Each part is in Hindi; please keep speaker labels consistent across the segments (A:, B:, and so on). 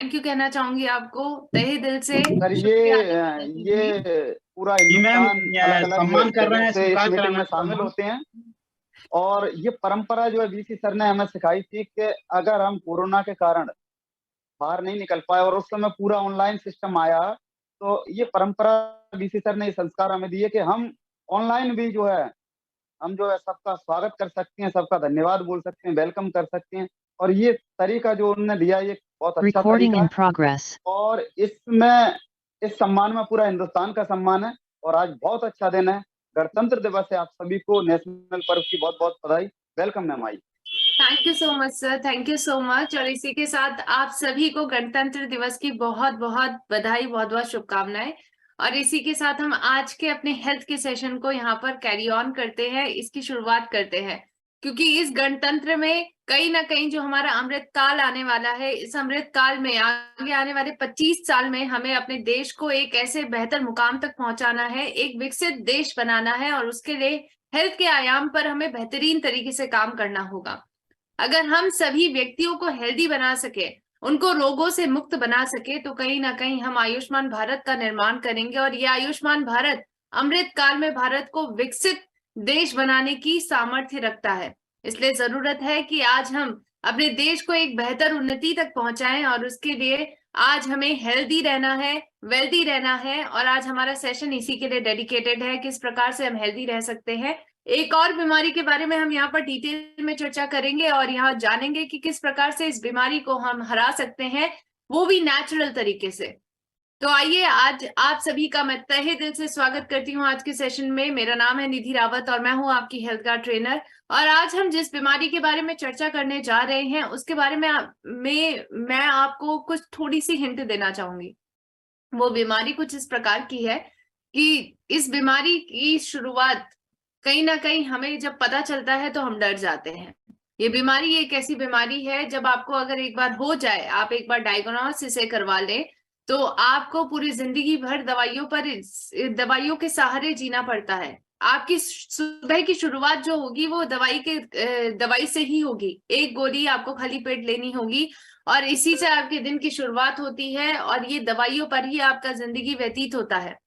A: थैंक यू कहना चाहूंगी आपको तहे दिल से।
B: सर
A: शुक्रिया अदा करना चाहूंगी।
B: ये पूरा
C: जी मैम,
B: हिंदुस्तान अलग अलग
C: सम्मान कर रहे
B: जगह
C: हैं,
B: से इस
C: स्वीकार
B: मीटिंग
C: कराना
B: में
C: चाहूंगा।
B: शामिल होते हैं। और ये परंपरा जो है वीसी सर ने हमें सिखाई थी कि अगर हम कोरोना के कारण बाहर नहीं निकल पाए और उस समय पूरा ऑनलाइन सिस्टम आया, तो ये परंपरा वीसी सर ने ये संस्कार हमें दिए कि हम ऑनलाइन भी जो है हम जो है सबका स्वागत कर सकते हैं, सबका धन्यवाद बोल सकते हैं, वेलकम कर सकते हैं। और ये तरीका जो उन्होंने दिया ये बहुत अच्छा
D: Recording
B: तरीका
D: in
B: है।
D: progress.
B: और इसमें इस सम्मान में पूरा हिंदुस्तान का सम्मान है। और आज बहुत अच्छा दिन है, गणतंत्र दिवस है। आप सभी को नेशनल पर्व की बहुत बहुत बधाई। Welcome ma'am I.
A: Thank you so much sir, thank you so much. और इसी के साथ आप सभी को गणतंत्र दिवस की बहुत बहुत बधाई, बहुत बहुत शुभकामनाएं। और इसी के साथ हम आज के अपने हेल्थ के सेशन को यहाँ पर कैरी ऑन करते हैं, इसकी शुरुआत करते हैं। क्योंकि इस गणतंत्र में कहीं ना कहीं जो हमारा अमृत काल आने वाला है, इस अमृत काल में आगे आने वाले 25 साल में हमें अपने देश को एक ऐसे बेहतर मुकाम तक पहुंचाना है, एक विकसित देश बनाना है। और उसके लिए हेल्थ के आयाम पर हमें बेहतरीन तरीके से काम करना होगा। अगर हम सभी व्यक्तियों को हेल्दी बना सके, उनको रोगों से मुक्त बना सके, तो कहीं ना कहीं हम आयुष्मान भारत का निर्माण करेंगे। और ये आयुष्मान भारत अमृत काल में भारत को विकसित देश बनाने की सामर्थ्य रखता है। इसलिए जरूरत है कि आज हम अपने देश को एक बेहतर उन्नति तक पहुंचाएं। और उसके लिए आज हमें हेल्दी रहना है, वेल्दी रहना है। और आज हमारा सेशन इसी के लिए डेडिकेटेड है, किस प्रकार से हम हेल्दी रह सकते हैं। एक और बीमारी के बारे में हम यहाँ पर डिटेल में चर्चा करेंगे और यहाँ जानेंगे कि किस प्रकार से इस बीमारी को हम हरा सकते हैं, वो भी नेचुरल तरीके से। तो आइए, आज आप सभी का मैं तहे दिल से स्वागत करती हूँ आज के सेशन में। मेरा नाम है निधि रावत और मैं हूँ आपकी हेल्थ का ट्रेनर। और आज हम जिस बीमारी के बारे में चर्चा करने जा रहे हैं उसके बारे में मैं आपको कुछ थोड़ी सी हिंट देना चाहूंगी। वो बीमारी कुछ इस प्रकार की है कि इस बीमारी की शुरुआत कहीं ना कहीं हमें जब पता चलता है तो हम डर जाते हैं। ये बीमारी एक ऐसी बीमारी है, जब आपको अगर एक बार हो जाए, आप एक बार डायग्नोस इसे करवा लें, तो आपको पूरी जिंदगी भर दवाइयों के सहारे जीना पड़ता है। आपकी सुबह की शुरुआत जो होगी वो दवाई से ही होगी। एक गोली आपको खाली पेट लेनी होगी और इसी से आपके दिन की शुरुआत होती है। और ये दवाइयों पर ही आपका जिंदगी व्यतीत होता है।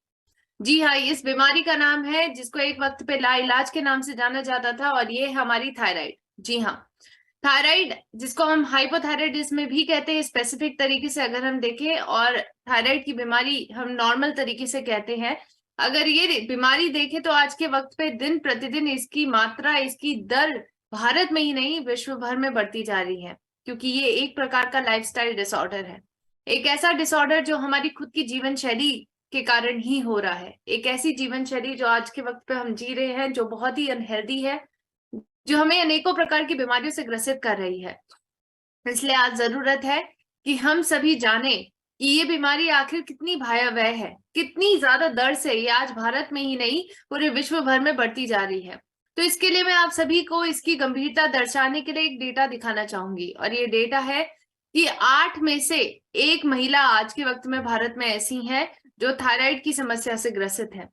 A: जी हाँ, इस बीमारी का नाम है, जिसको एक वक्त पे लाइलाज के नाम से जाना जाता था, और ये हमारी थायराइड। जी हाँ, थायराइड, जिसको हम हाइपोथायराइडिज्म भी कहते हैं स्पेसिफिक तरीके से अगर हम देखें, और थायराइड की बीमारी हम नॉर्मल तरीके से कहते हैं। अगर ये बीमारी देखें तो आज के वक्त पे दिन प्रतिदिन इसकी मात्रा, इसकी दर भारत में ही नहीं विश्व भर में बढ़ती जा रही है। क्योंकि ये एक प्रकार का लाइफस्टाइल डिसऑर्डर है, एक ऐसा डिसऑर्डर जो हमारी खुद की जीवन शैली के कारण ही हो रहा है। एक ऐसी जीवन शैली जो आज के वक्त पे हम जी रहे हैं, जो बहुत ही अनहेल्दी है, जो हमें अनेकों प्रकार की बीमारियों से ग्रसित कर रही है। इसलिए आज जरूरत है कि हम सभी जाने कि ये बीमारी आखिर कितनी भयावह है, कितनी ज्यादा दर से ये आज भारत में ही नहीं पूरे विश्व भर में बढ़ती जा रही है। तो इसके लिए मैं आप सभी को इसकी गंभीरता दर्शाने के लिए एक डेटा दिखाना चाहूंगी। और ये डेटा है कि 8 में से 1 महिला आज के वक्त में भारत में ऐसी है जो थायराइड की समस्या से ग्रसित है।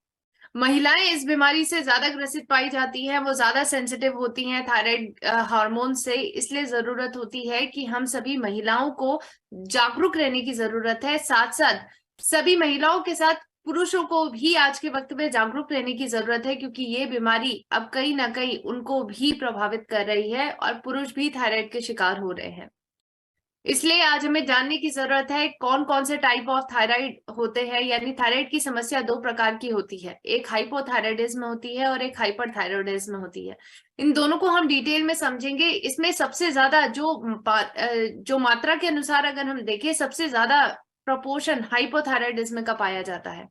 A: महिलाएं इस बीमारी से ज्यादा ग्रसित पाई जाती हैं, वो ज्यादा सेंसिटिव होती हैं थायराइड हार्मोन से। इसलिए जरूरत होती है कि हम सभी महिलाओं को जागरूक रहने की जरूरत है। साथ साथ सभी महिलाओं के साथ पुरुषों को भी आज के वक्त में जागरूक रहने की जरूरत है, क्योंकि ये बीमारी अब कहीं ना कहीं उनको भी प्रभावित कर रही है और पुरुष भी थायराइड के शिकार हो रहे हैं। इसलिए आज हमें जानने की जरूरत है कौन कौन से टाइप ऑफ थायराइड होते हैं। यानी थायराइड की समस्या 2 प्रकार की होती है, एक हाइपोथायराइडिज्म होती है और एक हाइपरथायराइडिज्म होती है। इन दोनों को हम डिटेल में समझेंगे। इसमें सबसे ज्यादा जो मात्रा के अनुसार अगर हम देखें, सबसे ज्यादा प्रोपोर्शन हाइपोथायराइडिज्म का पाया जाता है।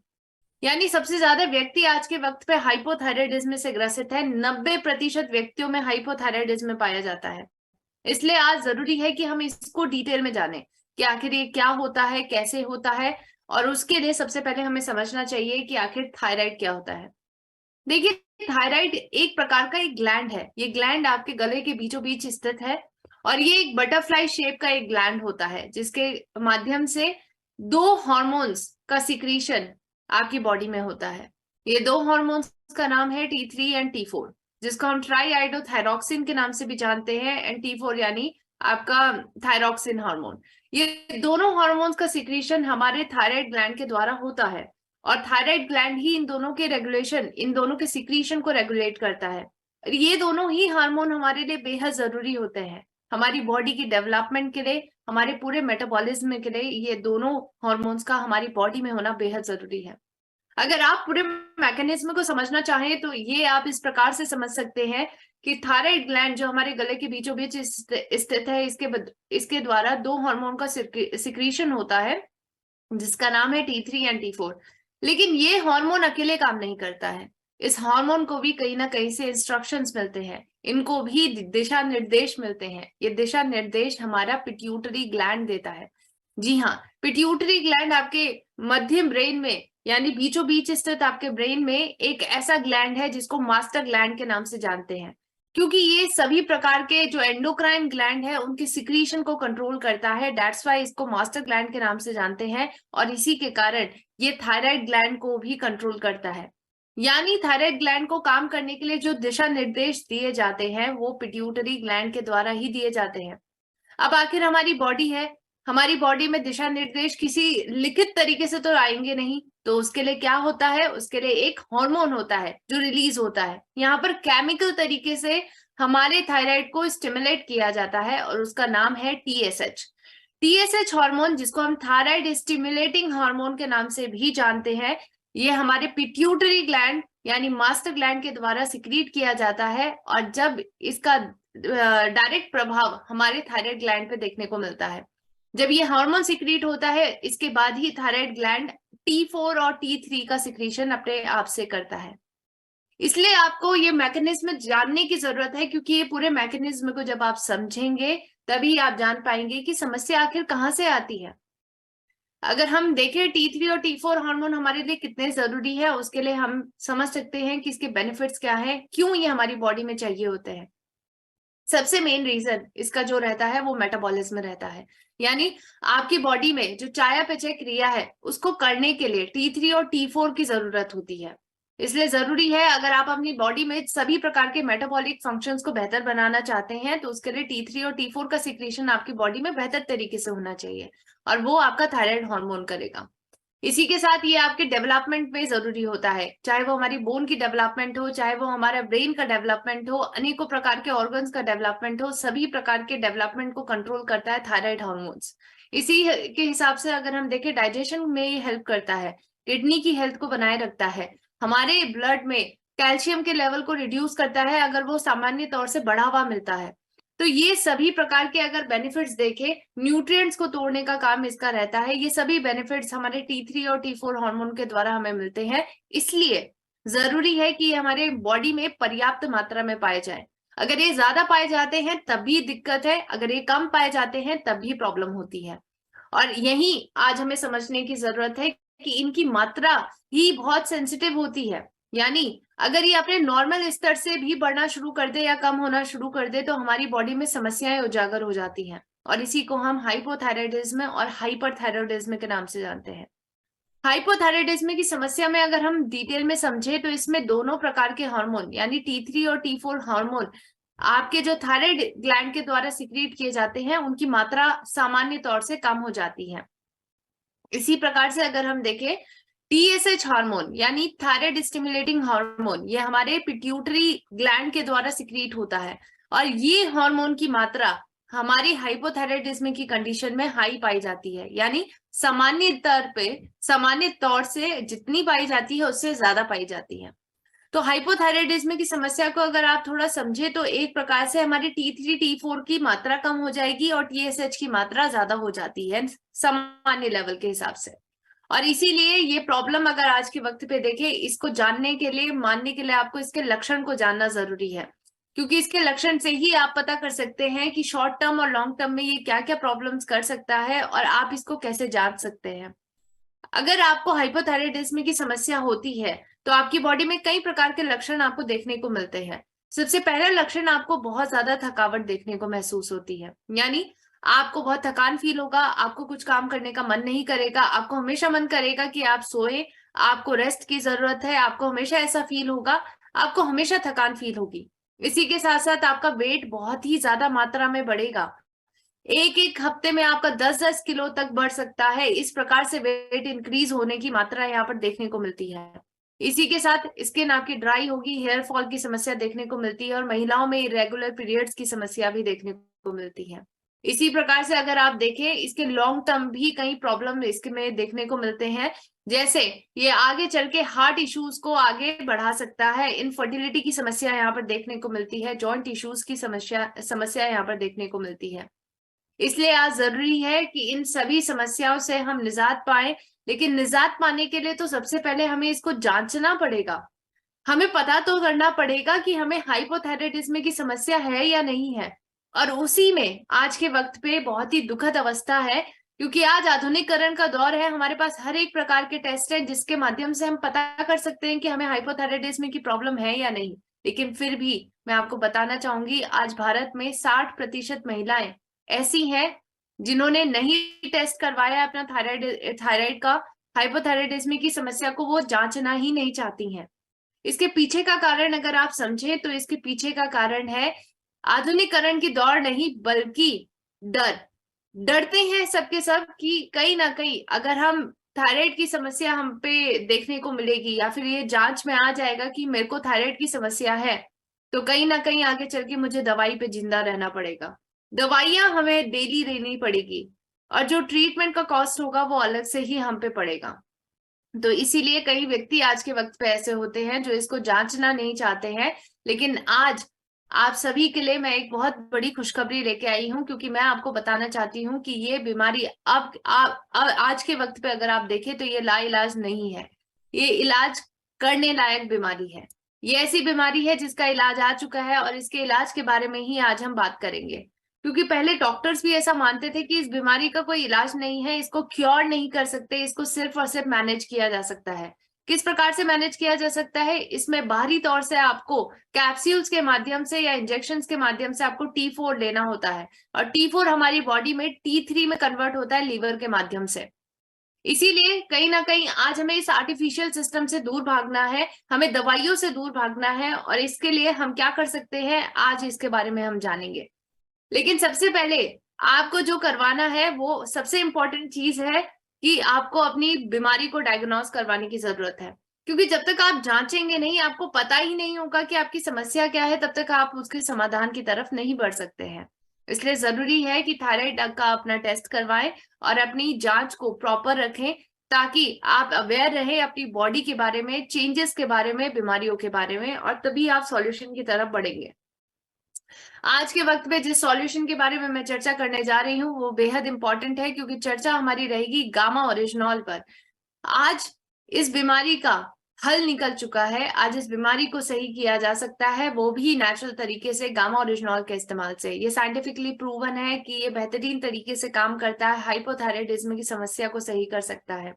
A: यानी सबसे ज्यादा व्यक्ति आज के वक्त पे हाइपोथायराइडिज्म से ग्रसित है। 90% व्यक्तियों में हाइपोथायराइडिज्म पाया जाता है। इसलिए आज जरूरी है कि हम इसको डिटेल में जानें कि आखिर ये क्या होता है, कैसे होता है। और उसके लिए सबसे पहले हमें समझना चाहिए कि आखिर थायराइड क्या होता है। देखिए, थायराइड एक प्रकार का एक ग्लैंड है। ये ग्लैंड आपके गले के बीचों बीच स्थित है और ये एक बटरफ्लाई शेप का एक ग्लैंड होता है, जिसके माध्यम से 2 हार्मोन्स का सिक्रीशन आपकी बॉडी में होता है। ये 2 हार्मोन्स का नाम है T3 एंड T4, जिसको हम ट्राई आइडोथायरॉक्सिन के नाम से भी जानते हैं, एंड T4 यानी आपका थायरॉक्सिन हार्मोन। ये दोनों हार्मोन्स का सिक्रीशन हमारे थायराइड ग्लैंड के द्वारा होता है, और थायराइड ग्लैंड ही इन दोनों के रेगुलेशन, इन दोनों के सिक्रीशन को रेगुलेट करता है। ये दोनों ही हार्मोन हमारे लिए बेहद जरूरी होते हैं, हमारी बॉडी की डेवलपमेंट के लिए, हमारे पूरे मेटाबॉलिज्म के लिए। ये दोनों हार्मोन्स का हमारी बॉडी में होना बेहद जरूरी है। अगर आप पूरे मैकेनिज्म को समझना चाहें तो ये आप इस प्रकार से समझ सकते हैं कि थायराइड ग्लैंड जो हमारे गले के बीचों बीच स्थित है, इसके द्वारा दो हार्मोन का सिक्रीशन होता है जिसका नाम है T3 एंड T4। लेकिन ये हार्मोन अकेले काम नहीं करता है, इस हार्मोन को भी कहीं ना कहीं से इंस्ट्रक्शंस मिलते हैं, इनको भी दिशा निर्देश मिलते हैं। ये दिशा निर्देश हमारा पिट्यूटरी ग्लैंड देता है। जी हाँ, पिट्यूटरी ग्लैंड आपके मध्य ब्रेन में, यानी बीचों बीच स्थित आपके ब्रेन में एक ऐसा ग्लैंड है जिसको मास्टर ग्लैंड के नाम से जानते हैं, क्योंकि ये सभी प्रकार के जो एंडोक्राइन ग्लैंड है उनके सिक्रीशन को कंट्रोल करता है। दैट्स वाई इसको मास्टर ग्लैंड के नाम से जानते हैं, और इसी के कारण ये थायराइड ग्लैंड को भी कंट्रोल करता है। यानी थायराइड ग्लैंड को काम करने के लिए जो दिशा निर्देश दिए जाते हैं वो पिट्यूटरी ग्लैंड के द्वारा ही दिए जाते हैं। अब आखिर हमारी बॉडी है, हमारी बॉडी में दिशा निर्देश किसी लिखित तरीके से तो आएंगे नहीं, तो उसके लिए क्या होता है, उसके लिए एक हार्मोन होता है जो रिलीज होता है। यहाँ पर केमिकल तरीके से हमारे थायराइड को स्टिमुलेट किया जाता है और उसका नाम है TSH। TSH हार्मोन, जिसको हम थायराइड स्टिमुलेटिंग हार्मोन के नाम से भी जानते हैं, ये हमारे पिट्यूटरी ग्लैंड यानी मास्टर ग्लैंड के द्वारा सिक्रीट किया जाता है, और जब इसका डायरेक्ट प्रभाव हमारे थायराइड ग्लैंड पे देखने को मिलता है। जब ये हार्मोन सिक्रीट होता है, इसके बाद ही थायराइड ग्लैंड T4 और T3 का सिक्रीशन अपने आप से करता है। इसलिए आपको ये मैकेनिज्म जानने की जरूरत है, क्योंकि ये पूरे मैकेनिज्म को जब आप समझेंगे तभी आप जान पाएंगे कि समस्या आखिर कहाँ से आती है। अगर हम देखें T3 और T4 हार्मोन हमारे लिए कितने जरूरी है, उसके लिए हम समझ सकते हैं कि इसके बेनिफिट्स क्या है, क्यों ये हमारी बॉडी में चाहिए होते हैं। सबसे मेन रीजन इसका जो रहता है वो मेटाबॉलिज्म रहता है, यानी आपकी बॉडी में जो चयापचय क्रिया है उसको करने के लिए T3 और T4 की जरूरत होती है। इसलिए जरूरी है, अगर आप अपनी बॉडी में सभी प्रकार के मेटाबॉलिक फंक्शंस को बेहतर बनाना चाहते हैं तो उसके लिए T3 और T4 का सिक्रीशन आपकी बॉडी में बेहतर तरीके से होना चाहिए, और वो आपका थायराइड हार्मोन करेगा। इसी के साथ ये आपके डेवलपमेंट में जरूरी होता है, चाहे वो हमारी बोन की डेवलपमेंट हो, चाहे वो हमारा ब्रेन का डेवलपमेंट हो, अनेकों प्रकार के ऑर्गन्स का डेवलपमेंट हो, सभी प्रकार के डेवलपमेंट को कंट्रोल करता है थायराइड हार्मोन्स। इसी के हिसाब से अगर हम देखें, डाइजेशन में ये हेल्प करता है, किडनी की हेल्थ को बनाए रखता है, हमारे ब्लड में कैल्शियम के लेवल को रिड्यूस करता है अगर वो सामान्य तौर से बढ़ा हुआ मिलता है। तो ये सभी प्रकार के अगर बेनिफिट्स देखें, न्यूट्रिएंट्स को तोड़ने का काम इसका रहता है। ये सभी बेनिफिट्स हमारे T3 और T4 हार्मोन के द्वारा हमें मिलते हैं, इसलिए जरूरी है कि हमारे बॉडी में पर्याप्त मात्रा में पाए जाए। अगर ये ज्यादा पाए जाते हैं तब भी दिक्कत है, अगर ये कम पाए जाते हैं तब भी प्रॉब्लम होती है। और यही आज हमें समझने की जरूरत है कि इनकी मात्रा ही बहुत सेंसिटिव होती है, यानी अगर ये अपने नॉर्मल स्तर से भी बढ़ना शुरू कर दे या कम होना शुरू कर दे तो हमारी बॉडी में समस्याएं उजागर हो जाती हैं, और इसी को हम हाइपोथायराइडिज्म और हाइपरथायराइडिज्म के नाम से जानते हैं। हाइपोथायराइडिज्म की समस्या में अगर हम डिटेल में समझे तो इसमें दोनों प्रकार के हार्मोन यानी T3 और T4 हार्मोन आपके जो थायराइड ग्लैंड के द्वारा सिक्रीट किए जाते हैं उनकी मात्रा सामान्य तौर से कम हो जाती है। इसी प्रकार से अगर हम देखें, TSH हार्मोन यानी थायराइड स्टिमुलेटिंग हार्मोन, ये हमारे पिट्यूटरी ग्लैंड के द्वारा सिक्रीट होता है, और ये हार्मोन की मात्रा हमारी हाइपोथायराइडिज्म की कंडीशन में हाई पाई जाती है, यानी सामान्य तौर से जितनी पाई जाती है उससे ज्यादा पाई जाती है। तो हाइपोथायराइडिज्म की समस्या को अगर आप थोड़ा समझे तो एक प्रकार से हमारी T3 T4 की मात्रा कम हो जाएगी और TSH की मात्रा ज्यादा हो जाती है सामान्य लेवल के हिसाब से। और इसीलिए ये प्रॉब्लम अगर आज के वक्त पे देखें, इसको जानने के लिए, मानने के लिए आपको इसके लक्षण को जानना जरूरी है, क्योंकि इसके लक्षण से ही आप पता कर सकते हैं कि शॉर्ट टर्म और लॉन्ग टर्म में ये क्या क्या प्रॉब्लम्स कर सकता है और आप इसको कैसे जांच सकते हैं। अगर आपको हाइपोथायराइडिज्म की समस्या होती है तो आपकी बॉडी में कई प्रकार के लक्षण आपको देखने को मिलते हैं। सबसे पहला लक्षण, आपको बहुत ज्यादा थकावट देखने को महसूस होती है, यानी आपको बहुत थकान फील होगा, आपको कुछ काम करने का मन नहीं करेगा, आपको हमेशा मन करेगा कि आप सोए, आपको रेस्ट की जरूरत है, आपको हमेशा ऐसा फील होगा, आपको हमेशा थकान फील होगी। इसी के साथ साथ आपका वेट बहुत ही ज्यादा मात्रा में बढ़ेगा, एक एक हफ्ते में आपका 10-10 किलो तक बढ़ सकता है। इस प्रकार से वेट इंक्रीज होने की मात्रा यहाँ पर देखने को मिलती है। इसी के साथ स्किन आपकी ड्राई होगी, हेयर फॉल की समस्या देखने को मिलती है और महिलाओं में इरेगुलर पीरियड्स की समस्या भी देखने को मिलती है। इसी प्रकार से अगर आप देखें, इसके लॉन्ग टर्म भी कई प्रॉब्लम इसमें देखने को मिलते हैं, जैसे ये आगे चल के हार्ट इश्यूज को आगे बढ़ा सकता है, इनफर्टिलिटी की समस्या यहाँ पर देखने को मिलती है, जॉइंट इश्यूज की समस्या यहाँ पर देखने को मिलती है। इसलिए आज जरूरी है कि इन सभी समस्याओं से हम निजात पाए। लेकिन निजात पाने के लिए तो सबसे पहले हमें इसको जांचना पड़ेगा। हमें पता तो करना पड़ेगा कि हमें हाइपोथायराइडिज्म की समस्या है या नहीं है। और उसी में आज के वक्त पे बहुत ही दुखद अवस्था है, क्योंकि आज आधुनिकीकरण का दौर है। हमारे पास हर एक प्रकार के टेस्ट हैं जिसके माध्यम से हम पता कर सकते हैं कि हमें हाइपोथायराइडिज्म की प्रॉब्लम है या नहीं। लेकिन फिर भी मैं आपको बताना चाहूंगी, आज भारत में 60% महिलाएं ऐसी हैं जिन्होंने नहीं टेस्ट करवाया अपना थायराइड का, हाइपोथायराइडिज्म की समस्या को वो जांचना ही नहीं चाहती हैं। इसके पीछे का कारण अगर आप समझें तो इसके पीछे का कारण है आधुनिकीकरण की दौड़ नहीं, बल्कि डर। डरते हैं सबके सब कि कहीं ना कहीं अगर हम थायराइड की समस्या हम पे देखने को मिलेगी या फिर ये जांच में आ जाएगा कि मेरे को थायराइड की समस्या है, तो कहीं ना कहीं आगे चल के मुझे दवाई पे जिंदा रहना पड़ेगा, दवाइयां हमें डेली लेनी पड़ेगी और जो ट्रीटमेंट का कॉस्ट होगा वो अलग से ही हम पे पड़ेगा। तो इसीलिए कई व्यक्ति आज के वक्त पे ऐसे होते हैं जो इसको जांचना नहीं चाहते हैं। लेकिन आज आप सभी के लिए मैं एक बहुत बड़ी खुशखबरी लेके आई हूं, क्योंकि मैं आपको बताना चाहती हूं कि ये बीमारी अब आज के वक्त पे अगर आप देखें तो ये लाइलाज नहीं है, ये इलाज करने लायक बीमारी है। ये ऐसी बीमारी है जिसका इलाज आ चुका है और इसके इलाज के बारे में ही आज हम बात करेंगे। क्योंकि पहले डॉक्टर्स भी ऐसा मानते थे कि इस बीमारी का कोई इलाज नहीं है, इसको क्योर नहीं कर सकते, इसको सिर्फ और सिर्फ मैनेज किया जा सकता है। किस प्रकार से मैनेज किया जा सकता है? इसमें बाहरी तौर से आपको कैप्सूल्स के माध्यम से या इंजेक्शंस के माध्यम से आपको T4 लेना होता है और T4 हमारी बॉडी में T3 में कन्वर्ट होता है लीवर के माध्यम से। इसीलिए कहीं ना कहीं आज हमें इस आर्टिफिशियल सिस्टम से दूर भागना है, हमें दवाइयों से दूर भागना है। और इसके लिए हम क्या कर सकते हैं, आज इसके बारे में हम जानेंगे। लेकिन सबसे पहले आपको जो करवाना है वो सबसे इम्पोर्टेंट चीज है कि आपको अपनी बीमारी को डायग्नोज करवाने की जरूरत है। क्योंकि जब तक आप जांचेंगे नहीं, आपको पता ही नहीं होगा कि आपकी समस्या क्या है, तब तक आप उसके समाधान की तरफ नहीं बढ़ सकते हैं। इसलिए जरूरी है कि थायराइड का अपना टेस्ट करवाएं और अपनी जांच को प्रॉपर रखें, ताकि आप अवेयर रहे अपनी बॉडी के बारे में, चेंजेस के बारे में, बीमारियों के बारे में, और तभी आप सॉल्यूशन की तरफ बढ़ेंगे। आज के वक्त में जिस सॉल्यूशन के बारे में मैं चर्चा करने जा रही हूँ वो बेहद इंपॉर्टेंट है, क्योंकि चर्चा हमारी रहेगी गामा ओरिजिनॉल पर। आज इस बीमारी का हल निकल चुका है, आज इस बीमारी को सही किया जा सकता है, वो भी नेचुरल तरीके से गामा ओरिजिनॉल के इस्तेमाल से। ये साइंटिफिकली प्रूवन है कि ये बेहतरीन तरीके से काम करता है, हाइपोथायराइडिज्म की समस्या को सही कर सकता है।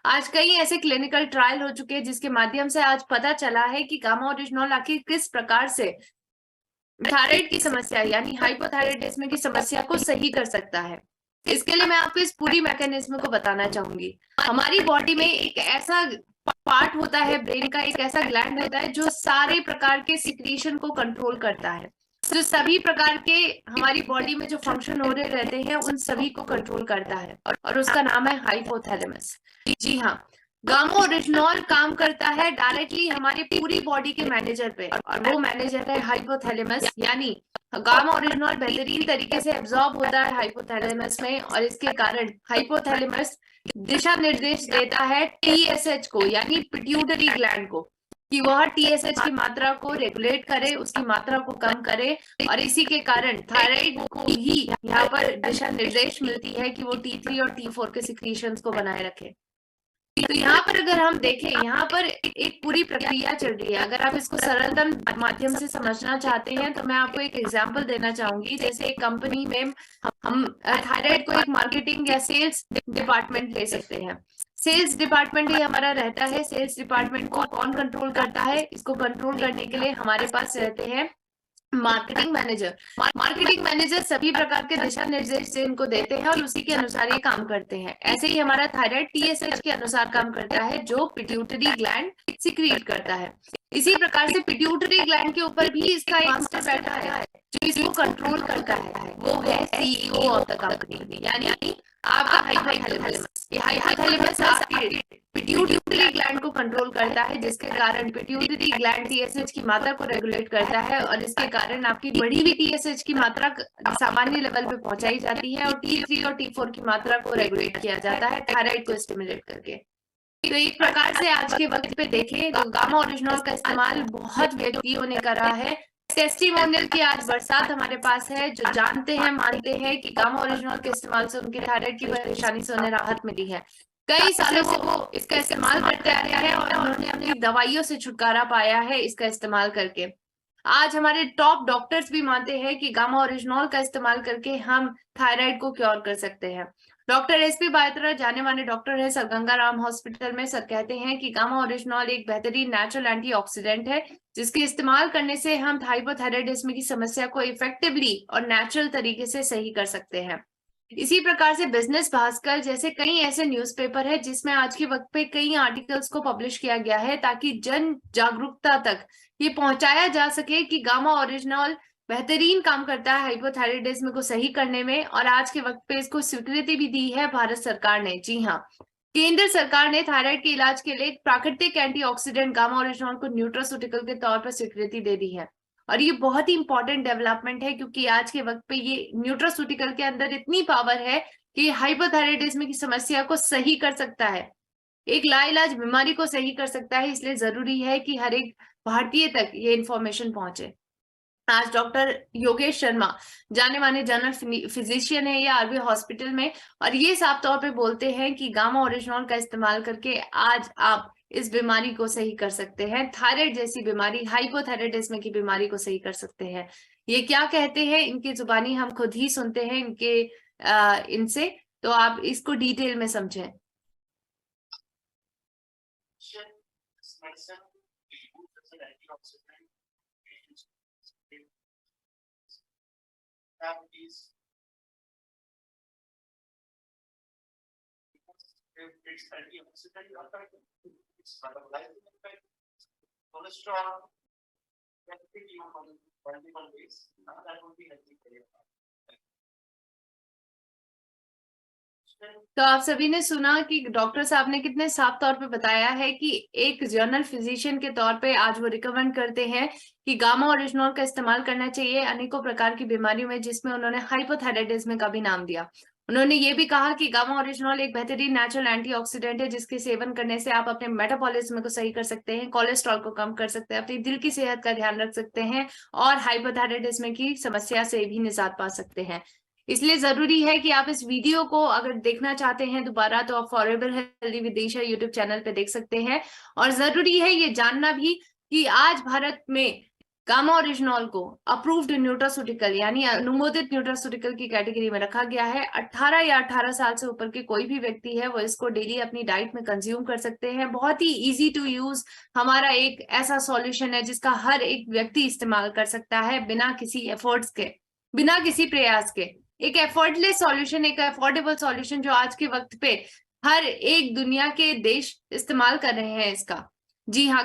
A: आज कई ऐसे क्लिनिकल ट्रायल हो चुके हैं जिसके माध्यम से आज पता चला है कि गामा ओरिजिनॉल आखिर किस प्रकार से थायराइड की समस्या यानी हाइपोथायराइडिज्म की समस्या को सही कर सकता है। इसके लिए मैं आपको इस पूरी मैकेनिज्म को बताना चाहूंगी। हमारी बॉडी में एक ऐसा पार्ट होता है, ब्रेन का एक ऐसा ग्लैंड होता है जो सारे प्रकार के सिक्रीशन को कंट्रोल करता है, जो सभी प्रकार के हमारी बॉडी में जो फंक्शन हो रहे रहते हैं उन सभी को कंट्रोल करता है, और उसका नाम है हाइपोथैलेमस। जी हाँ, गामा ओरिजिनॉल काम करता है डायरेक्टली हमारी पूरी बॉडी के मैनेजर पे, और वो मैनेजर है हाइपोथैलेमस। यानी गामा ओरिजिनॉल बेहतरीन तरीके से एब्जॉर्ब होता है हाइपोथैलेमस में, और इसके कारण हाइपोथैलेमस दिशा निर्देश देता है TSH को, यानी पिट्यूटरी ग्लैंड को, कि वह TSH की मात्रा को रेगुलेट करे, उसकी मात्रा को कम करे। और इसी के कारण थायराइड को ही यहाँ पर दिशा निर्देश मिलती है कि वो T3 और T4 के सिक्रीशंस को बनाए रखे। तो यहाँ पर अगर हम देखें, यहाँ पर एक पूरी प्रक्रिया चल रही है। अगर आप इसको सरलतम माध्यम से समझना चाहते हैं तो मैं आपको एक एग्जांपल देना चाहूंगी। जैसे एक कंपनी में हम थायराइड को एक मार्केटिंग या सेल्स डिपार्टमेंट ले सकते हैं। सेल्स डिपार्टमेंट ही हमारा रहता है। सेल्स डिपार्टमेंट को कौन कंट्रोल करता है? इसको कंट्रोल करने के लिए हमारे पास रहते हैं मार्केटिंग मैनेजर। मार्केटिंग मैनेजर सभी प्रकार के दिशा निर्देश इनको देते हैं और उसी के अनुसार ये काम करते हैं। ऐसे ही हमारा थायराइड TSH के अनुसार काम करता है, जो पिट्यूटरी ग्लैंड सिक्रीट करता है। इसी प्रकार से पिट्यूटरी ग्लैंड के ऊपर भी इसका एक मास्टर बैठा है जो इसको कंट्रोल करता है, वो है CEO ऑफ द कंपनी, यानी आपका हाइपोथैलेमस। ये हाइपोथैलेमस आपके पिट्यूटरी ग्लैंड को कंट्रोल करता है, जिसके कारण पिट्यूटरी ग्लैंड TSH की मात्रा को रेगुलेट करता है और इसके कारण आपकी बढ़ी हुई TSH की मात्रा सामान्य लेवल पे पहुंचाई जाती है और T3 और T4 की मात्रा को रेगुलेट किया जाता है थायराइड को स्टिमुलेट करके। तो एक प्रकार से आज के वक्त पे देखें तो गामा ओरिजिनॉल का इस्तेमाल बहुत व्यक्तियों ने करा है। टेस्टिमोनियल की आज बरसात हमारे पास है जो जानते हैं, मानते हैं कि गामा ओरिजिनॉल के इस्तेमाल से उनके थायराइड की परेशानी से उन्हें राहत मिली है। कई सालों से वो इसका इस्तेमाल करते आ रहे हैं और उन्होंने अपनी दवाइयों से छुटकारा पाया है इसका इस्तेमाल करके। आज हमारे टॉप डॉक्टर्स भी मानते हैं कि गामा ओरिजिनॉल का इस्तेमाल करके हम थायराइड को क्योर कर सकते हैं। डॉक्टर SP बायत्रा जाने माने डॉक्टर है सर गंगाराम हॉस्पिटल में। सर कहते हैं कि गामा ओरिजिनॉल एक बेहतरीन नेचुरल एंटीऑक्सीडेंट है जिसके इस्तेमाल करने से हम हाइपोथायराइडिज्म की समस्या को इफेक्टिवली और नेचुरल तरीके से सही कर सकते हैं। इसी प्रकार से बिजनेस भास्कर जैसे कई ऐसे न्यूज़पेपर है जिसमें आज के वक्त पे कई आर्टिकल्स को पब्लिश किया गया है ताकि जन जागरूकता तक ये पहुंचाया जा सके कि गामा ओरिजिनॉल बेहतरीन काम करता है हाइपोथायराइडिज्म को सही करने में। और आज के वक्त पे इसको स्वीकृति भी दी है भारत सरकार ने। जी हाँ, केंद्र सरकार ने थायराइड के इलाज के लिए प्राकृतिक एंटीऑक्सीडेंट गामा ओरिजिनॉल को न्यूट्रास्यूटिकल के तौर पर स्वीकृति दे दी है और ये बहुत ही इंपॉर्टेंट डेवलपमेंट है क्योंकि आज के वक्त पे ये न्यूट्रास्यूटिकल के अंदर इतनी पावर है कि हाइपोथायराइडिज्म की समस्या को सही कर सकता है, एक लाइलाज बीमारी को सही कर सकता है। इसलिए जरूरी है कि हर एक भारतीय तक ये इंफॉर्मेशन पहुंचे। आज डॉक्टर योगेश शर्मा जाने माने जनरल फिजिशियन है ये RV हॉस्पिटल में और ये साफ तौर पे बोलते हैं कि गामा ओरिजिनॉल का इस्तेमाल करके आज आप इस बीमारी को सही कर सकते हैं, थायराइड जैसी बीमारी, हाइपोथायराइडिज्म की बीमारी को सही कर सकते हैं। ये क्या कहते हैं इनकी जुबानी हम खुद ही सुनते हैं इनसे, तो आप इसको डिटेल में समझें।
C: It's antioxidant, it's metabolizing effect, cholesterol, everything you want multiple ways, that would be healthy for your body.
A: तो आप सभी ने सुना कि डॉक्टर साहब ने कितने साफ तौर पे बताया है कि एक जर्नल फिजिशियन के तौर पे आज वो रिकमेंड करते हैं कि गामा ओरिजिनॉल का इस्तेमाल करना चाहिए अनेकों प्रकार की बीमारियों में, जिसमें उन्होंने हाइपोथायराइडिज्म का भी नाम दिया। उन्होंने ये भी कहा कि गामा ओरिजिनॉल एक बेहतरीन नेचुरल एंटीऑक्सीडेंट है जिसके सेवन करने से आप अपने मेटाबॉलिज्म को सही कर सकते हैं, कोलेस्ट्रॉल को कम कर सकते हैं, अपनी दिल की सेहत का ध्यान रख सकते हैं और हाइपोथायराइडिज्म की समस्या से भी निजात पा सकते हैं। इसलिए जरूरी है कि आप इस वीडियो को अगर देखना चाहते हैं दोबारा तो आप forever healthy with Disha YouTube channel पे देख सकते हैं। और जरूरी है ये जानना भी कि आज भारत में गामा ओरिजिनॉल को अप्रूव्ड न्यूट्रास्यूटिकल यानी अनुमोदित न्यूट्रास्यूटिकल की कैटेगरी में रखा गया है। 18 या 18 साल से ऊपर के कोई भी व्यक्ति है वो इसको डेली अपनी डाइट में कंज्यूम कर सकते हैं। बहुत ही इजी टू यूज हमारा एक ऐसा सॉल्यूशन है जिसका हर एक व्यक्ति इस्तेमाल कर सकता है बिना किसी एफर्ट्स के, बिना किसी प्रयास के। एक एफर्टलेस सॉल्यूशन, एक अफोर्डेबल सॉल्यूशन जो आज के वक्त पे हर एक दुनिया के देश इस्तेमाल कर रहे हैं इसका। जी हाँ,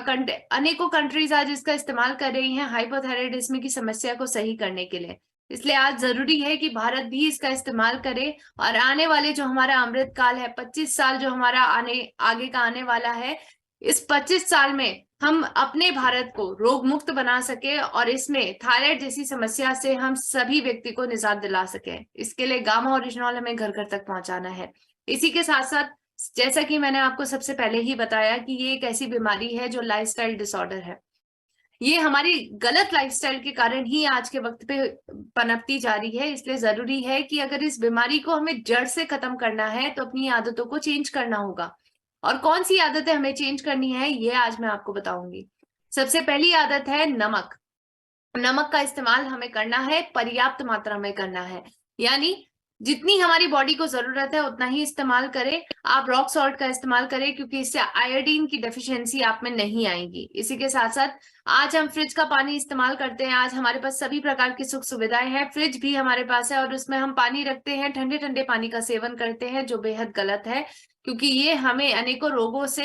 A: अनेकों कंट्रीज आज इसका इस्तेमाल कर रही हैं हाइपोथायराइडिज्म की समस्या को सही करने के लिए। इसलिए आज जरूरी है कि भारत भी इसका इस्तेमाल करे और आने वाले जो हमारा अमृत काल है, 25 साल जो हमारा आगे का आने वाला है, इस 25 साल में हम अपने भारत को रोग मुक्त बना सके और इसमें थायराइड जैसी समस्या से हम सभी व्यक्ति को निजात दिला सके। इसके लिए गामा ओरिजिनॉल हमें घर घर तक पहुंचाना है। इसी के साथ साथ जैसा कि मैंने आपको सबसे पहले ही बताया कि ये एक ऐसी बीमारी है जो लाइफस्टाइल डिसऑर्डर है। ये हमारी गलत लाइफस्टाइल के कारण ही आज के वक्त पे पनपती जा रही है। इसलिए जरूरी है कि अगर इस बीमारी को हमें जड़ से खत्म करना है तो अपनी आदतों को चेंज करना होगा। और कौन सी आदतें हमें चेंज करनी है ये आज मैं आपको बताऊंगी। सबसे पहली आदत है नमक। नमक का इस्तेमाल हमें करना है, पर्याप्त मात्रा में करना है, यानी जितनी हमारी बॉडी को जरूरत है उतना ही इस्तेमाल करें। आप रॉक सॉल्ट का इस्तेमाल करें क्योंकि इससे आयोडीन की डेफिशिएंसी आप में नहीं आएगी। इसी के साथ साथ आज हम फ्रिज का पानी इस्तेमाल करते हैं। आज हमारे पास सभी प्रकार की सुख सुविधाएं हैं, फ्रिज भी हमारे पास है और उसमें हम पानी रखते हैं, ठंडे ठंडे पानी का सेवन करते हैं जो बेहद गलत है। क्योंकि ये हमें अनेकों रोगों से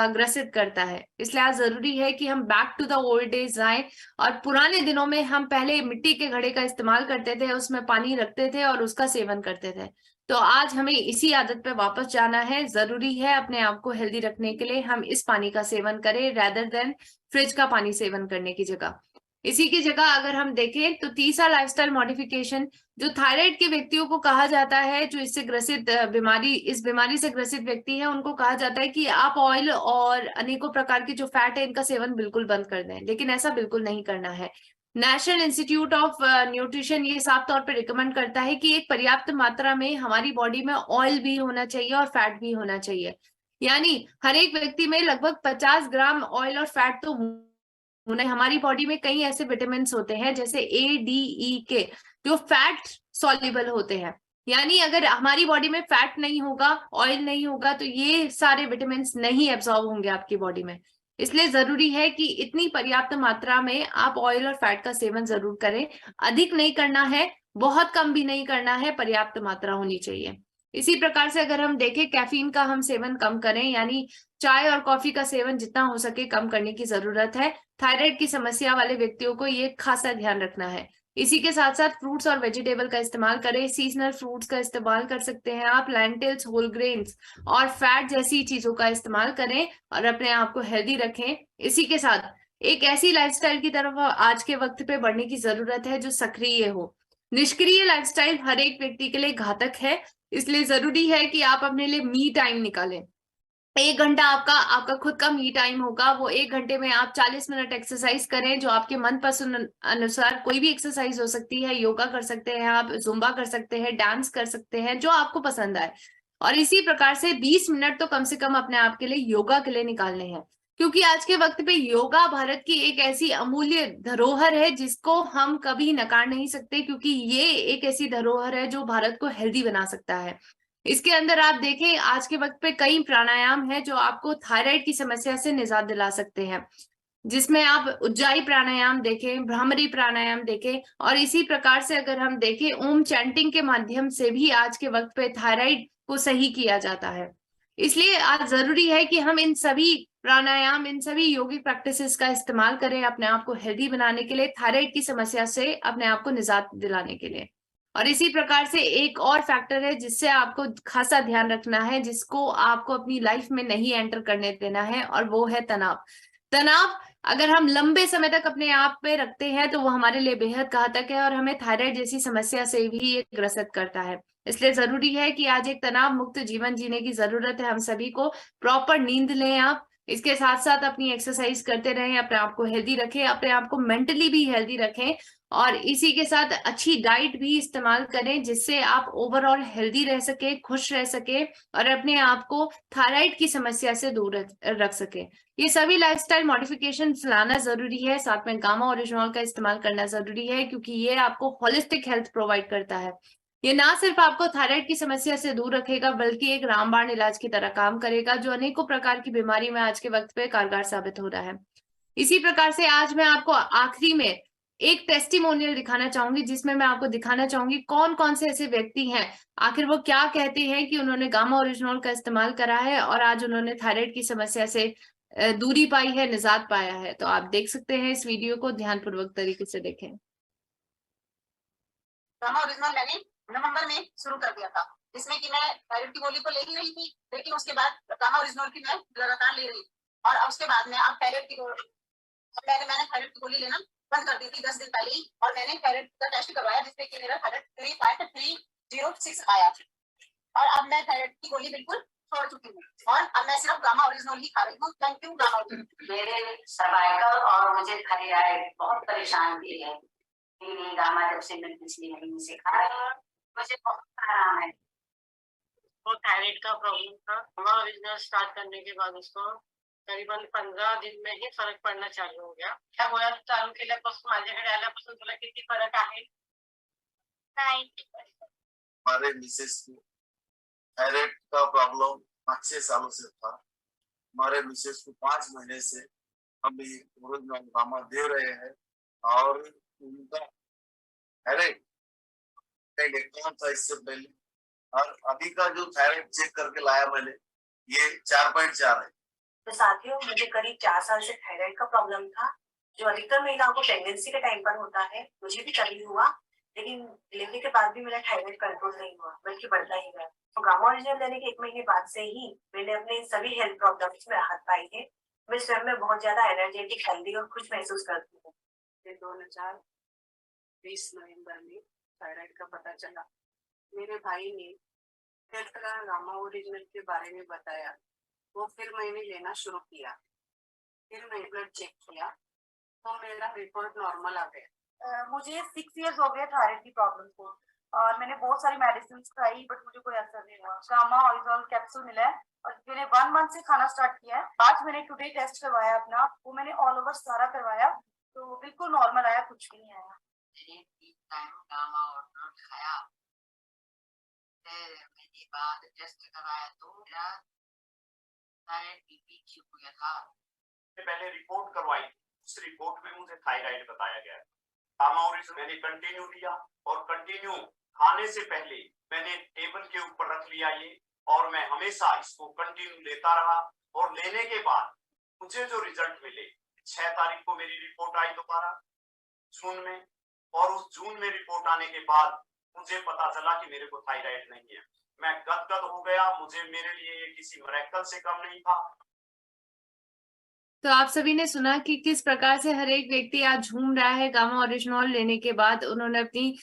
A: ग्रसित करता है। इसलिए आज जरूरी है कि हम back to the old days जाएं, और पुराने दिनों में हम पहले मिट्टी के घड़े का इस्तेमाल करते थे, उसमें पानी रखते थे और उसका सेवन करते थे। तो आज हमें इसी आदत पे वापस जाना है। जरूरी है अपने आप को हेल्दी रखने के लिए हम इस पानी का सेवन करें रेदर देन फ्रिज का पानी सेवन करने की जगह। इसी की जगह अगर हम देखें तो तीसरा लाइफस्टाइल मॉडिफिकेशन जो थायराइड के व्यक्तियों को कहा जाता है, जो इससे ग्रसित इस बीमारी से ग्रसित व्यक्ति है, उनको कहा जाता है कि आप ऑयल और अनेकों प्रकार के जो फैट है इनका सेवन बिल्कुल बंद कर दें, लेकिन ऐसा बिल्कुल नहीं करना है। नेशनल इंस्टीट्यूट ऑफ न्यूट्रिशन ये साफ तौर पर रिकमेंड करता है कि एक पर्याप्त मात्रा में हमारी बॉडी में ऑयल भी होना चाहिए और फैट भी होना चाहिए। यानी हर एक व्यक्ति में लगभग 50 ग्राम ऑयल और फैट तो होना। हमारी बॉडी में कई ऐसे विटामिन होते हैं जैसे ए, डी, ई के, जो फैट सॉल्युबल होते हैं। यानी अगर हमारी बॉडी में फैट नहीं होगा, ऑयल नहीं होगा, तो ये सारे विटामिन नहीं एब्जॉर्ब होंगे आपकी बॉडी में। इसलिए जरूरी है कि इतनी पर्याप्त मात्रा में आप ऑयल और फैट का सेवन जरूर करें। अधिक नहीं करना है, बहुत कम भी नहीं करना है, पर्याप्त मात्रा होनी चाहिए। इसी प्रकार से अगर हम देखें, कैफीन का हम सेवन कम करें, यानी चाय और कॉफी का सेवन जितना हो सके कम करने की जरूरत है। थायराइड की समस्या वाले व्यक्तियों को ये खासा ध्यान रखना है। इसी के साथ साथ फ्रूट्स और वेजिटेबल का इस्तेमाल करें। सीजनल फ्रूट्स का इस्तेमाल कर सकते हैं आप, लेंटिल्स, होल ग्रेन्स और फैट जैसी चीजों का इस्तेमाल करें और अपने आप को हेल्दी रखें। इसी के साथ एक ऐसी लाइफस्टाइल की तरफ आज के वक्त पे बढ़ने की जरूरत है जो सक्रिय हो। निष्क्रिय लाइफस्टाइल हर एक व्यक्ति के लिए घातक है। इसलिए जरूरी है कि आप अपने लिए मी टाइम निकालें। 1 घंटा आपका खुद का मी टाइम होगा। वो 1 घंटे में आप 40 मिनट एक्सरसाइज करें, जो आपके मनपसंद अनुसार कोई भी एक्सरसाइज हो सकती है। योगा कर सकते हैं आप, जुम्बा कर सकते हैं, डांस कर सकते हैं, जो आपको पसंद आए। और इसी प्रकार से 20 मिनट तो कम से कम अपने आप के लिए योगा के लिए निकालने हैं, क्योंकि आज के वक्त पे योगा भारत की एक ऐसी अमूल्य धरोहर है जिसको हम कभी नकार नहीं सकते, क्योंकि ये एक ऐसी धरोहर है जो भारत को हेल्दी बना सकता है। इसके अंदर आप देखें, आज के वक्त पे कई प्राणायाम है जो आपको थायराइड की समस्या से निजात दिला सकते हैं, जिसमें आप उज्जाई प्राणायाम देखें, भ्रामरी प्राणायाम देखें। और इसी प्रकार से अगर हम देखें, ओम चैंटिंग के माध्यम से भी आज के वक्त पे थायराइड को सही किया जाता है। इसलिए आज जरूरी है कि हम इन सभी प्राणायाम, इन सभी योगिक प्रैक्टिसेस का इस्तेमाल करें अपने आप को हेल्दी बनाने के लिए, थायराइड की समस्या से अपने आप को निजात दिलाने के लिए। और इसी प्रकार से एक और फैक्टर है जिससे आपको खासा ध्यान रखना है, जिसको आपको अपनी लाइफ में नहीं एंटर करने देना है, और वो है तनाव। तनाव अगर हम लंबे समय तक अपने आप पे रखते हैं तो वो हमारे लिए बेहद घातक है और हमें थायराइड जैसी समस्या से भी ये ग्रसित करता है। इसलिए जरूरी है कि आज एक तनाव मुक्त जीवन जीने की जरूरत है हम सभी को। प्रॉपर नींद लें आप, इसके साथ साथ अपनी एक्सरसाइज करते रहें, अपने आप को हेल्दी रखें, अपने आप को मेंटली भी हेल्दी रखें, और इसी के साथ अच्छी डाइट भी इस्तेमाल करें जिससे आप ओवरऑल हेल्दी रह सके, खुश रह सके और अपने आप को थायराइड की समस्या से दूर रख सके। ये सभी लाइफस्टाइल मॉडिफिकेशन लाना जरूरी है, साथ में गामा ओरिजिनॉल का इस्तेमाल करना जरूरी है, क्योंकि ये आपको होलिस्टिक हेल्थ प्रोवाइड करता है। ये ना सिर्फ आपको थायराइड की समस्या से दूर रखेगा, बल्कि एक रामबाण इलाज की तरह काम करेगा, जो अनेकों प्रकार की बीमारी में आज के वक्त पे कारगर साबित हो रहा है। इसी प्रकार से आज मैं आपको आखिरी में एक टेस्टिमोनियल दिखाना चाहूंगी, जिसमें मैं आपको दिखाना चाहूंगी कौन कौन से ऐसे व्यक्ति हैं, आखिर वो क्या कहते हैं कि उन्होंने गामा ओरिजिनॉल का इस्तेमाल करा है और आज उन्होंने थायराइड की समस्या से दूरी पाई है, निजात पाया है। तो आप देख सकते हैं, इस वीडियो को ध्यानपूर्वक तरीके से देखें।
D: गामा ओरिजिनल मैंने नवंबर में शुरू कर दिया था, जिसमें कि मैं थायराइड की गोली तो ले ही रही थी, लेकिन उसके बाद गामा ओरिजिनल की मैं लगातार ले रही थी। और उसके बाद में अब थायराइड की मैंने थायराइड की गोली लेना बंद कर दी थी 10 दिन पहले ही, और मैंने थायराइड का टेस्ट करवाया जिसमें कि मेरा थायराइड 3.306 आया, और अब मैं थायराइड की गोली बिल्कुल छोड़ चुकी हूँ और अब मैं सिर्फ गामा ओरिजिनल ही खा रही हूँ। Thank you gamma original.
E: मेरे सर्वाइकल और मुझे थायराइड बहुत परेशान की है। गामा जब से मैं पिछली महीने से खा रही हूँ, मुझे बहुत आराम है।
F: वो थायराइड का प्रॉब्लम था। गामा ओरिजिनल स्टार्ट करने के बाद उसको करीबन 15 दिन में ही फरक पडणं चालू हो गया। ह्या गोळ्या चालू केल्यापासून माझ्याकडे आल्यापासून तुला किती फरक आहे?
D: नाही,
C: हमारे मिसेस को थायराइड का प्रॉब्लम 5-6 सालों से था। हमारे मिसेस को 5 महीने से हम ये ओरिजिनल गामा दे रहे हैं और उनका थायराइड कहीं देखा था इससे पहले, और अभी का जो थायराइड चेक करके लाया मैंने, ये 4.4 है।
G: तो साथियों, मुझे करीब 4 साल से थायराइड का प्रॉब्लम था, जो अधिकतर महिलाओं को प्रेगनेंसी के टाइम पर होता है। मुझे भी तभी हुआ, लेकिन डिलीवरी के बाद भी मेरा थायराइड कंट्रोल नहीं हुआ, बल्कि बढ़ता ही गया। तो गामा ओरिजिनल लेने के 1 महीने बाद से ही मैंने अपने सभी हेल्थ प्रॉब्लम्स में राहत पाई है। मैं स्वयं में बहुत ज्यादा एनर्जेटिक, हेल्दी और खुश महसूस करती हूँ। 2020 नवंबर में थायराइड का पता चला। मेरे भाई ने हेल्थ का गामा ओरिजिनल के बारे में बताया, वो फिर मैंने लेना शुरू किया। फिर मैंने ब्लड चेक किया तो मेरा रिपोर्ट नॉर्मल आ गया। मुझे 6 इयर्स हो गए थायराइड की प्रॉब्लम को, और मैंने बहुत सारी मेडिसिन खाई, बट मुझे कोई असर नहीं हुआ। गामा ओरिजिनल कैप्सूल मिला है और मैंने 1 मंथ से खाना स्टार्ट किया है। आज मैंने टुडे टेस्ट करवाया अपना, वो मैंने ऑल ओवर सारा करवाया, तो बिल्कुल नॉर्मल आया, कुछ भी नहीं आया।
E: मैंने 3 टाइम गामा ओरिजिनल खाया, फिर मैंने बाद टेस्ट कराया तो मेरा थायराइड बीपी ठीक हो गया था।
C: पहले रिपोर्ट करवाई, उस रिपोर्ट में मुझे थायराइड बताया गया। गामा ओरिजिनल मैंने कंटिन्यू लिया और कंटिन्यू खाने से पहले मैंने टेबल के ऊपर रख लिया ये, और मैं हमेशा इसको कंटिन्यू लेता रहा। और लेने के बाद मुझे जो रिजल्ट मिले, 6 तारीख को मेरी रिपोर्ट आई दोबारा जून में, और उस जून में रिपोर्ट आने के बाद मुझे पता चला कि मेरे को थायराइड नहीं है। मैं गदगद हो गया, मुझे मेरे लिए ये किसी मिरेकल से कम नहीं था।
A: तो आप सभी ने सुना कि किस प्रकार से हर एक व्यक्ति आज झूम रहा है। गामा ओरिजिनल लेने के बाद उन्होंने अपनी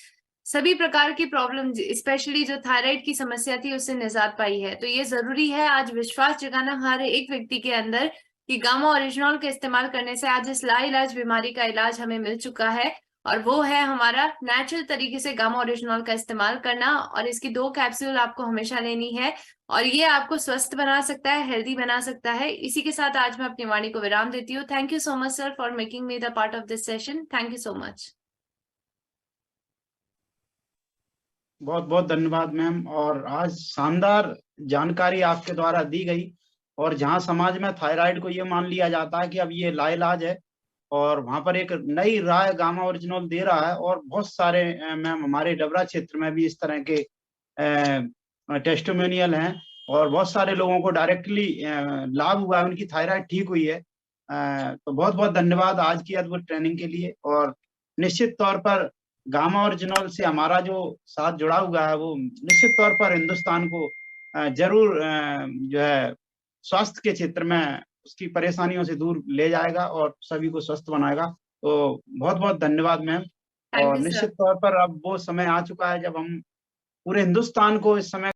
A: सभी प्रकार की प्रॉब्लम, स्पेशली जो थायराइड की समस्या थी, उससे निजात पाई है। तो ये जरूरी है आज विश्वास जगाना हर एक व्यक्ति के अंदर कि गामा ओरिजिनल का इस्तेमाल करने से आज इस लाइलाज बीमारी का इलाज हमें मिल चुका है, और वो है हमारा नेचुरल तरीके से गामा ओरिजिनल का इस्तेमाल करना। और इसकी 2 कैप्सूल आपको हमेशा लेनी है, और ये आपको स्वस्थ बना सकता है, हेल्दी बना सकता है। इसी के साथ आज मैं अपनी वाणी को विराम देती हूँ। Thank you so much sir for making me the part of this session. Thank you so much.
H: बहुत बहुत धन्यवाद मैम। और आज शानदार जानकारी आपके द्वारा दी गई, और जहां समाज में थायराइड को ये मान लिया जाता है कि अब ये लाइलाज है, और वहां पर एक नई राय गामा ओरिजिनल दे रहा है। और बहुत सारे मैम हमारे डबरा क्षेत्र में भी इस तरह के टेस्टिमोनियल हैं, और बहुत सारे लोगों को डायरेक्टली लाभ हुआ है, उनकी थायराइड ठीक हुई है। तो बहुत बहुत धन्यवाद आज की अद्भुत ट्रेनिंग के लिए। और निश्चित तौर पर गामा ओरिजिनल से हमारा जो साथ जुड़ा हुआ है, वो निश्चित तौर पर हिंदुस्तान को जरूर जो है स्वास्थ्य के क्षेत्र में उसकी परेशानियों से दूर ले जाएगा और सभी को स्वस्थ बनाएगा। तो बहुत बहुत धन्यवाद मैम। और निश्चित तौर पर अब वो समय आ चुका है जब हम पूरे हिंदुस्तान को इस समय